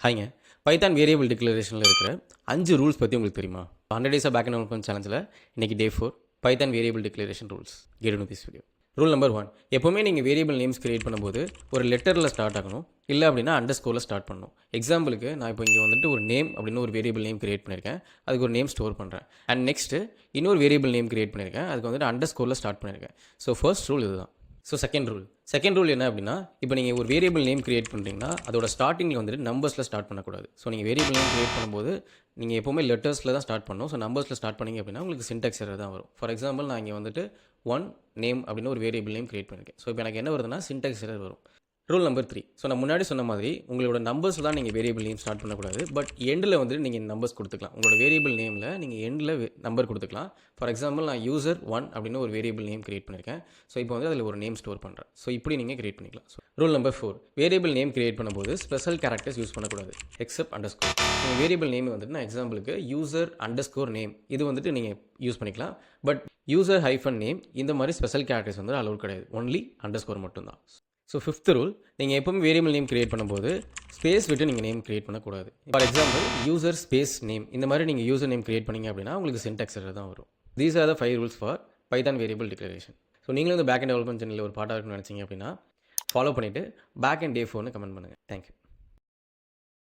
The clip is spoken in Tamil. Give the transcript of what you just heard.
ஹாய்ங்க. பைத்தான் வேரியபிள் டிக்ளரேஷனில் இருக்கிற 5 ரூல்ஸ் பற்றி உங்களுக்கு தெரியுமா? 100 days of back and development சேலஞ்சில் இன்னைக்கு day 4 Python variable declaration rules. Get into this video. Rule number 1, எப்போவுமே நீங்கள் வேரியபிள் நேம்ஸ் கிரியேட் பண்ணும்போது ஒரு லெட்டரில் ஸ்டார்ட் ஆகணும், இல்லை அப்படின்னா அண்டர்ஸ்கோரில் ஸ்டார்ட் பண்ணணும். எக்ஸாம்பிளுக்கு நான் இப்போ இங்கே வந்துட்டு ஒரு நேம் அப்படின்னு ஒரு வேரியபிள் நேம் கிரியேட் பண்ணியிருக்கேன், அதுக்கு ஒரு நேம் ஸ்டோர் பண்ணுறேன். அண்ட் நெக்ஸ்ட்டு இன்னொரு வேரியபிள் நேம் கிரியேட் பண்ணியிருக்கேன், அதுக்கு வந்துட்டு அண்டர்ஸ்கோரில் ஸ்டார்ட் பண்ணியிருக்கேன். ஸோ ஃபர்ஸ்ட் ரூல் இதுதான். ஸோ செகண்ட் ரூல் என்ன அப்படின்னா, இப்போ நீங்கள் ஒரு வேரியபிள் நேம் கிரியேட் பண்ணுறீங்கன்னா அதோட ஸ்டார்டிங்கில் வந்துட்டு நம்பர்ஸில் ஸ்டார்ட் பண்ணக்கூடாது. ஸோ நீங்கள் வேரியபிள் நேம் கிரியேட் பண்ணும்போது நீங்கள் எப்போவுமே லெட்டர்ஸில் தான் ஸ்டார்ட் பண்ணணும். ஸோ நம்பர்ஸில் ஸ்டார்ட் பண்ணிங்க அப்படின்னா உங்களுக்கு சின்டாக்ஸ் எரர் தான் வரும். ஃபார் எக்ஸாம்பிள் நான் இங்கே வந்துட்டு ஒன் நேம் அப்படின்னு ஒரு வேரியபிள் நேம் கிரியேட் பண்ணியிருக்கேன். ஸோ இப்போ எனக்கு என்ன வருதுன்னா சின்டாக்ஸ் எரர் வரும். ரூல் நம்பர் 3, ஸோ நான் முன்னாடி சொன்ன மாதிரி உங்களோட நம்பர்ஸ் தான் நீங்கள் வேரியபிள் நேம் ஸ்டார்ட் பண்ணக்கூடாது. பட் எண்டில் வந்துட்டு நீங்கள் நம்பர்ஸ் கொடுத்துக்கலாம். உங்களோட வேரியபிள் நேமில் நீங்கள் எண்டில் நம்பர் கொடுத்துக்கலாம். ஃபார் எக்ஸாம்பிள் நான் யூசர் 1 அப்படின்னு ஒரு வேரியபிள் நேம் கிரியேட் பண்ணியிருக்கேன். ஸோ இப்போ வந்து அதில் ஒரு நேம் ஸ்டோர் பண்ணுறேன். ஸோ இப்படி நீங்கள் கிரியேட் பண்ணிக்கலாம். So rule number 4, variable name create பண்ணும்போது ஸ்பெஷல் கேரக்டர்ஸ் யூஸ் பண்ணக்கூடாது எக்ஸப்ட் அண்டர்ஸ்கோர். நீங்கள் வேரியபிள் நேம் வந்துட்டு நான் எக்ஸாம்பிளுக்கு யூசர் அண்டர்ஸ்கோர் நேம் இது வந்துட்டு நீங்கள் யூஸ் பண்ணிக்கலாம். பட் யூசர் ஹைஃபன் நேம் இந்த மாதிரி ஸ்பெஷல் கேரக்டர்ஸ் வந்து அலோட் கிடையாது, ஒன்லி அண்டர்ஸ்கோர் மட்டும்தான். ஸோ ஃபிஃப்த் ரூல், நீங்கள் எப்பவுமே வேரியபிள் நேம் கிரியேட் பண்ணும்போது ஸ்பேஸ் விட்டு நீங்கள் நேம் கிரியேட் பண்ணக்கூடாது. For example user space name இந்த மாதிரி நீங்கள் யூசர் நேம் கிரியேட் பண்ணிங்க அப்படின்னா உங்களுக்கு சின்டாக்ஸ் எரர் தான் வரும். These are the 5 rules for Python variable declaration. So நீங்களும் இந்த பேக் அண்ட் டெவலப்மெண்ட் சேனலில் ஒரு பார்ட்டாக இருக்குன்னு நினச்சிங்க அப்படின்னா ஃபாலோ பண்ணிவிட்டு பேக் அண்ட் டே 4னு கமெண்ட் பண்ணுங்கள். தேங்க்யூ.